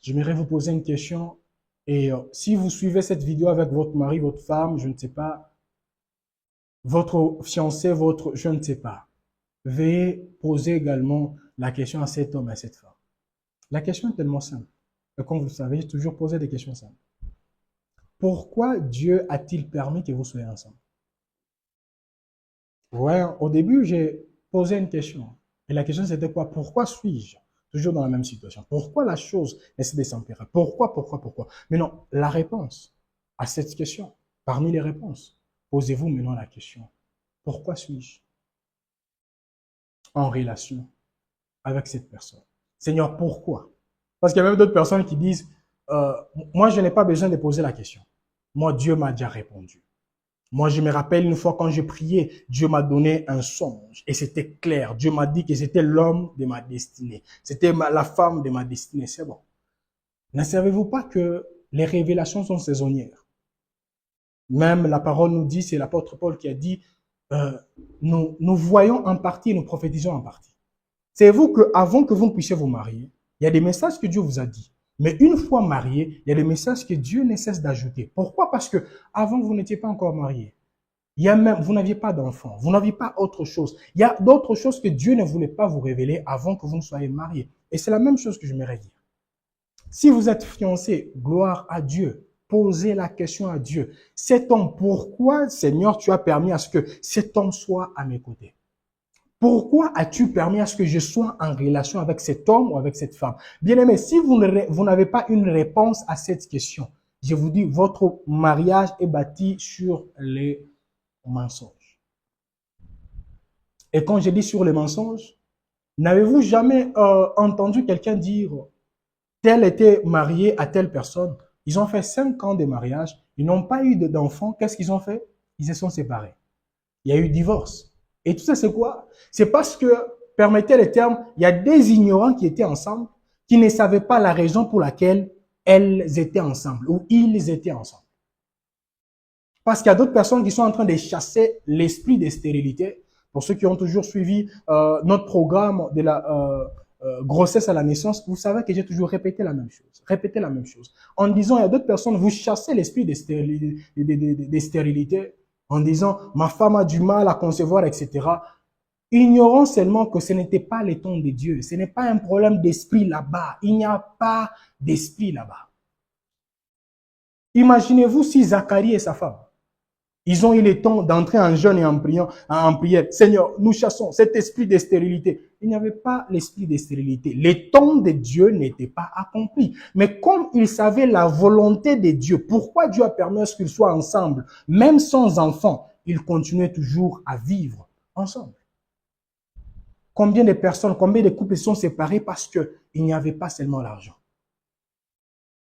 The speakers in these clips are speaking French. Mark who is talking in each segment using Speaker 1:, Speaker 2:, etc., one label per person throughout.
Speaker 1: J'aimerais vous poser une question. Et si vous suivez cette vidéo avec votre mari, votre femme, je ne sais pas, votre fiancé, votre, je ne sais pas, veuillez poser également la question à cet homme et à cette femme. La question est tellement simple. Et comme vous le savez, j'ai toujours posé des questions simples. Pourquoi Dieu a-t-il permis que vous soyez ensemble? Ouais, au début, j'ai posé une question. Et la question, c'était quoi? Pourquoi suis-je toujours dans la même situation? Pourquoi la chose essaie de s'empirer? Pourquoi? Mais non, la réponse à cette question, parmi les réponses, posez-vous maintenant la question. Pourquoi suis-je en relation avec cette personne? Seigneur, pourquoi? Parce qu'il y a même d'autres personnes qui disent, moi, je n'ai pas besoin de poser la question. Moi, Dieu m'a déjà répondu. Moi, je me rappelle une fois quand j'ai prié, Dieu m'a donné un songe et c'était clair. Dieu m'a dit que c'était l'homme de ma destinée. C'était la femme de ma destinée. C'est bon. Ne savez-vous pas que les révélations sont saisonnières? Même la parole nous dit, c'est l'apôtre Paul qui a dit, nous voyons en partie et nous prophétisons en partie. Savez-vous qu'avant que vous ne puissiez vous marier, il y a des messages que Dieu vous a dit. Mais une fois marié, il y a des messages que Dieu ne cesse d'ajouter. Pourquoi? Parce que avant vous n'étiez pas encore marié. Il y a même, vous n'aviez pas d'enfant, vous n'aviez pas autre chose. Il y a d'autres choses que Dieu ne voulait pas vous révéler avant que vous ne soyez marié. Et c'est la même chose que j'aimerais dire. Si vous êtes fiancé, gloire à Dieu. Posez la question à Dieu. Cet homme, pourquoi, Seigneur, tu as permis à ce que cet homme soit à mes côtés? Pourquoi as-tu permis à ce que je sois en relation avec cet homme ou avec cette femme? Bien-aimé, si vous n'avez pas une réponse à cette question, je vous dis, votre mariage est bâti sur les mensonges. Et quand je dis sur les mensonges, n'avez-vous jamais entendu quelqu'un dire, tel était marié à telle personne, ils ont fait 5 ans de mariage, ils n'ont pas eu d'enfants, qu'est-ce qu'ils ont fait? Ils se sont séparés. Il y a eu divorce. Et tout ça, c'est quoi? C'est parce que, permettez le terme, il y a des ignorants qui étaient ensemble, qui ne savaient pas la raison pour laquelle elles étaient ensemble, ou ils étaient ensemble. Parce qu'il y a d'autres personnes qui sont en train de chasser l'esprit de stérilité. Pour ceux qui ont toujours suivi notre programme de la grossesse à la naissance, vous savez que j'ai toujours répété la même chose. Répété la même chose. En disant, il y a d'autres personnes, vous chassez l'esprit de stérilité en disant, ma femme a du mal à concevoir, etc. Ignorant seulement que ce n'était pas le ton de Dieu. Ce n'est pas un problème d'esprit là-bas. Il n'y a pas d'esprit là-bas. Imaginez-vous si Zacharie et sa femme, ils ont eu le temps d'entrer en jeûne et en prière. Seigneur, nous chassons cet esprit de stérilité. Il n'y avait pas l'esprit de stérilité. Le temps de Dieu n'était pas accompli. Mais comme ils savaient la volonté de Dieu, pourquoi Dieu a permis à ce qu'ils soient ensemble, même sans enfants, ils continuaient toujours à vivre ensemble. Combien de personnes, combien de couples sont séparés parce qu'il n'y avait pas seulement l'argent.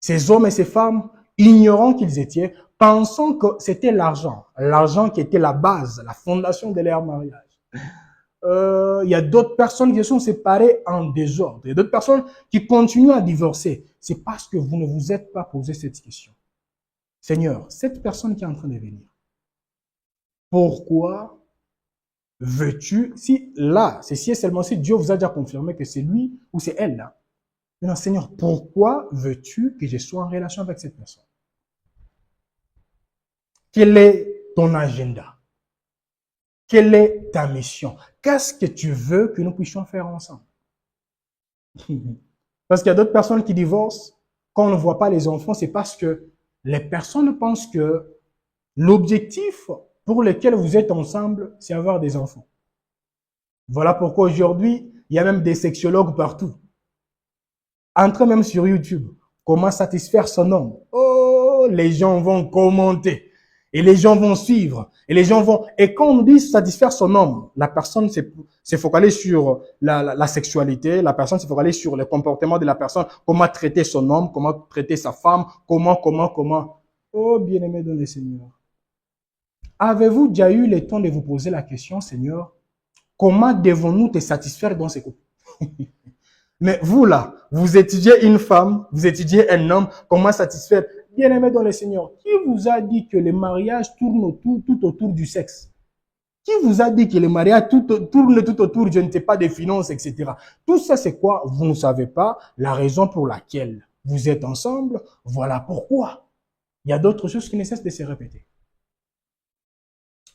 Speaker 1: Ces hommes et ces femmes, ignorant qu'ils étaient, pensant que c'était l'argent qui était la base, la fondation de leur mariage. Il y a d'autres personnes qui se sont séparées en désordre. Il y a d'autres personnes qui continuent à divorcer. C'est parce que vous ne vous êtes pas posé cette question. Seigneur, cette personne qui est en train de venir, pourquoi veux-tu, si là, ceci est seulement si Dieu vous a déjà confirmé que c'est lui ou c'est elle là. Maintenant, Seigneur, pourquoi veux-tu que je sois en relation avec cette personne? Quel est ton agenda? Quelle est ta mission? Qu'est-ce que tu veux que nous puissions faire ensemble? Parce qu'il y a d'autres personnes qui divorcent. Quand on ne voit pas les enfants, c'est parce que les personnes pensent que l'objectif pour lequel vous êtes ensemble, c'est avoir des enfants. Voilà pourquoi aujourd'hui, il y a même des sexologues partout. Entrez même sur YouTube. Comment satisfaire son homme? Oh, les gens vont commenter. Et les gens vont suivre. Et les gens vont... Et quand on dit satisfaire son homme, la personne s'est focalisée sur la sexualité. La personne s'est focalisée sur le comportement de la personne. Comment traiter son homme, comment traiter sa femme, comment. Oh, bien-aimé dans le Seigneur. Avez-vous déjà eu le temps de vous poser la question, Seigneur, comment devons-nous te satisfaire dans ces couples? Mais vous là, vous étudiez une femme, vous étudiez un homme, comment satisfaire? Bien-aimé dans le Seigneur, qui vous a dit que le mariage tourne tout autour du sexe? Qui vous a dit que le mariage tourne tout autour, je ne sais pas, des finances, etc. Tout ça, c'est quoi? Vous ne savez pas la raison pour laquelle vous êtes ensemble, voilà pourquoi. Il y a d'autres choses qui ne cessent de se répéter.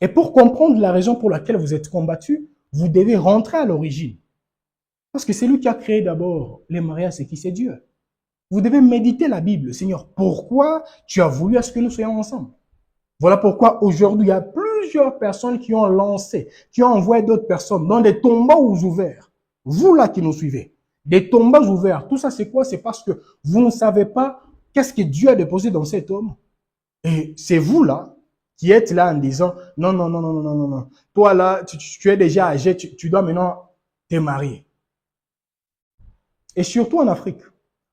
Speaker 1: Et pour comprendre la raison pour laquelle vous êtes combattu, vous devez rentrer à l'origine. Parce que c'est lui qui a créé d'abord les mariages, c'est qui? C'est Dieu. Vous devez méditer la Bible. Seigneur, pourquoi tu as voulu à ce que nous soyons ensemble? Voilà pourquoi aujourd'hui, il y a plusieurs personnes qui ont lancé, qui ont envoyé d'autres personnes dans des tombeaux ouverts. Vous là qui nous suivez, des tombeaux ouverts. Tout ça, c'est quoi? C'est parce que vous ne savez pas qu'est-ce que Dieu a déposé dans cet homme. Et c'est vous là qui êtes là en disant, non, non, non, non, non, non, non. Toi là, tu es déjà âgé, tu dois maintenant te marier. Et surtout en Afrique,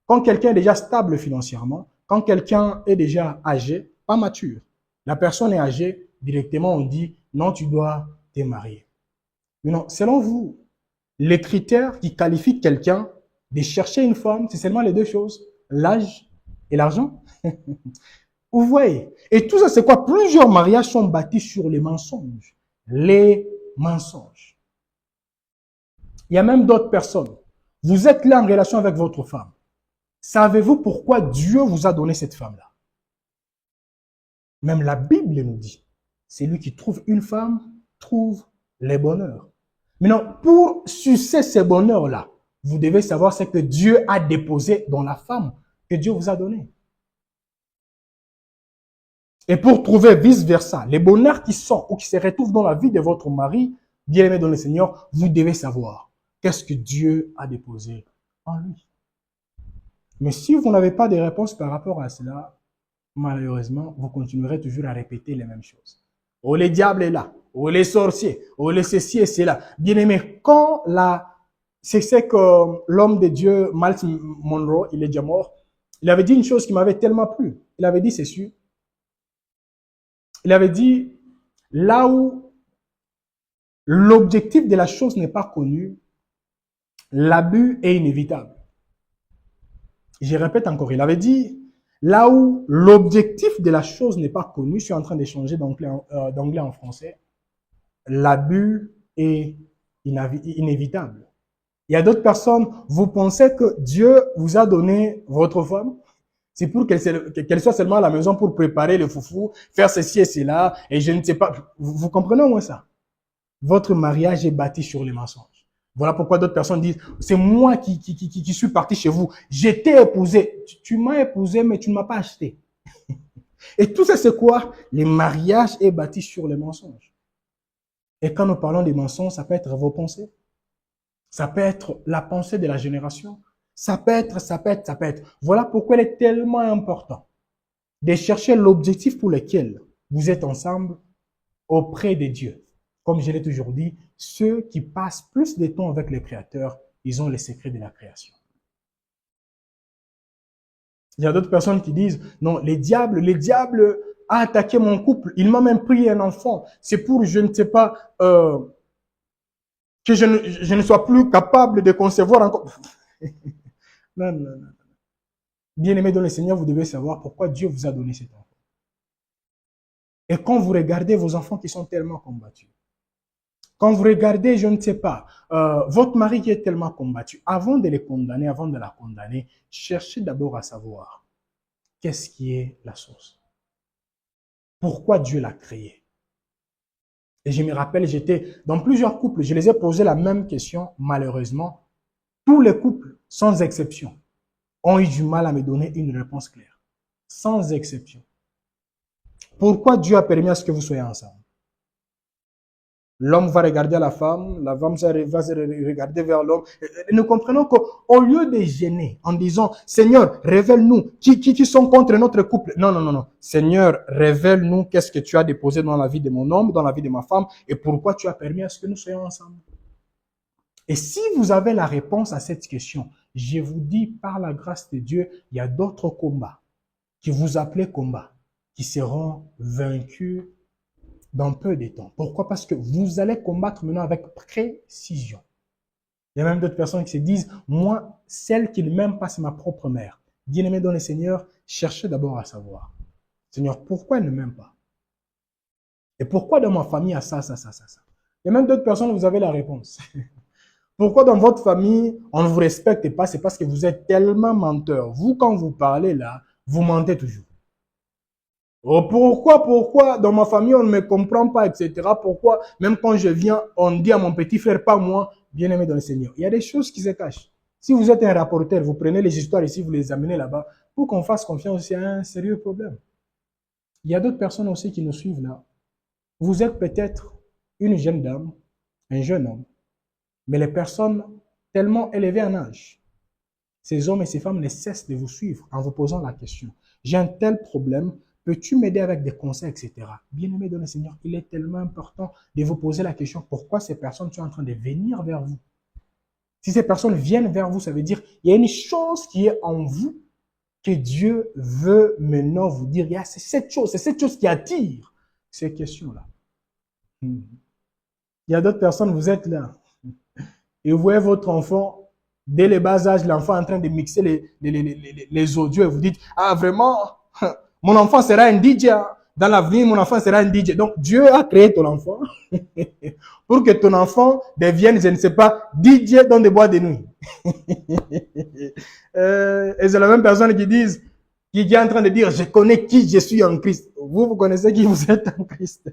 Speaker 1: quand quelqu'un est déjà stable financièrement, quand quelqu'un est déjà âgé, pas mature, la personne est âgée, directement on dit, non, tu dois te marier. Mais non, selon vous, les critères qui qualifient quelqu'un de chercher une femme, c'est seulement les deux choses, l'âge et l'argent. Vous voyez? Et tout ça, c'est quoi? Plusieurs mariages sont bâtis sur les mensonges. Les mensonges. Il y a même d'autres personnes. Vous êtes là en relation avec votre femme. Savez-vous pourquoi Dieu vous a donné cette femme-là? Même la Bible nous dit, celui qui trouve une femme trouve les bonheurs. Maintenant, pour sucer ces bonheurs-là, vous devez savoir ce que Dieu a déposé dans la femme que Dieu vous a donnée. Et pour trouver vice-versa, les bonheurs qui sont ou qui se retrouvent dans la vie de votre mari, bien aimé dans le Seigneur, vous devez savoir qu'est-ce que Dieu a déposé en lui. Mais si vous n'avez pas de réponse par rapport à cela, malheureusement, vous continuerez toujours à répéter les mêmes choses. Oh, le diable est là. Oh, les sorciers. Oh, les ceci et cela. Bien aimé, quand c'est que l'homme de Dieu, Miles Monroe, il est déjà mort, il avait dit une chose qui m'avait tellement plu. Il avait dit ceci. Il avait dit, là où l'objectif de la chose n'est pas connu, l'abus est inévitable. Je répète encore, il avait dit, là où l'objectif de la chose n'est pas connu, je suis en train d'échanger d'anglais en français, l'abus est inévitable. Il y a d'autres personnes, vous pensez que Dieu vous a donné votre femme, c'est pour qu'elle soit seulement à la maison pour préparer le foufou, faire ceci et cela, et je ne sais pas. Vous comprenez au moins ça? Votre mariage est bâti sur les mensonges. Voilà pourquoi d'autres personnes disent, c'est moi qui suis parti chez vous. Je t'ai épousé. Tu m'as épousé, mais tu ne m'as pas acheté. Et tout ça, c'est quoi? Le mariage est bâti sur les mensonges. Et quand nous parlons des mensonges, ça peut être vos pensées. Ça peut être la pensée de la génération. Ça peut être. Voilà pourquoi il est tellement important de chercher l'objectif pour lequel vous êtes ensemble auprès de Dieu. Comme je l'ai toujours dit, ceux qui passent plus de temps avec le Créateur, ils ont les secrets de la création. Il y a d'autres personnes qui disent, non, le diable a attaqué mon couple, il m'a même pris un enfant. C'est pour, je ne sais pas, que je ne sois plus capable de concevoir encore. Non, non, non. Bien-aimés dans le Seigneur, vous devez savoir pourquoi Dieu vous a donné cet enfant. Et quand vous regardez vos enfants qui sont tellement combattus, quand vous regardez, je ne sais pas, votre mari qui est tellement combattu, avant de les condamner, avant de la condamner, cherchez d'abord à savoir qu'est-ce qui est la source. Pourquoi Dieu l'a créé? Et je me rappelle, j'étais dans plusieurs couples, je les ai posé la même question, malheureusement. Tous les couples, sans exception, ont eu du mal à me donner une réponse claire. Sans exception. Pourquoi Dieu a permis à ce que vous soyez ensemble? L'homme va regarder la femme va se regarder vers l'homme. Nous comprenons qu'au lieu de gêner en disant, Seigneur, révèle-nous qui sont contre notre couple. Non, non, non, non. Seigneur, révèle-nous qu'est-ce que tu as déposé dans la vie de mon homme, dans la vie de ma femme, et pourquoi tu as permis à ce que nous soyons ensemble. Et si vous avez la réponse à cette question, je vous dis, par la grâce de Dieu, il y a d'autres combats qui vous appelez combats, qui seront vaincus dans peu de temps. Pourquoi? Parce que vous allez combattre maintenant avec précision. Il y a même d'autres personnes qui se disent, moi, celle qui ne m'aime pas, c'est ma propre mère. Bien-aimé dans le Seigneur, cherchez d'abord à savoir, Seigneur, pourquoi elle ne m'aime pas? Et pourquoi dans ma famille, il y a ça? Il y a même d'autres personnes, vous avez la réponse. Pourquoi dans votre famille, on ne vous respecte pas? C'est parce que vous êtes tellement menteur. Vous, quand vous parlez là, vous mentez toujours. Oh, pourquoi dans ma famille, on ne me comprend pas, etc. Pourquoi, même quand je viens, on dit à mon petit frère, pas moi, bien-aimé dans le Seigneur. Il y a des choses qui se cachent. Si vous êtes un rapporteur, vous prenez les histoires ici, vous les amenez là-bas, pour qu'on fasse confiance, il y a un sérieux problème. Il y a d'autres personnes aussi qui nous suivent là. Vous êtes peut-être une jeune dame, un jeune homme, mais les personnes tellement élevées en âge, ces hommes et ces femmes ne cessent de vous suivre en vous posant la question. J'ai un tel problème, peux-tu m'aider avec des conseils, etc. Bien-aimé dans le Seigneur, il est tellement important de vous poser la question, pourquoi ces personnes sont en train de venir vers vous? Si ces personnes viennent vers vous, ça veut dire qu'il y a une chose qui est en vous que Dieu veut maintenant vous dire. C'est cette chose qui attire ces questions-là. Il y a d'autres personnes, vous êtes là, et vous voyez votre enfant, dès le bas âge, l'enfant en train de mixer les audios, et vous dites, ah vraiment, mon enfant sera un DJ. Dans l'avenir, mon enfant sera un DJ. Donc, Dieu a créé ton enfant pour que ton enfant devienne, je ne sais pas, DJ dans des boîtes de nuit. Et c'est la même personne qui est en train de dire, je connais qui je suis en Christ. Vous connaissez qui vous êtes en Christ.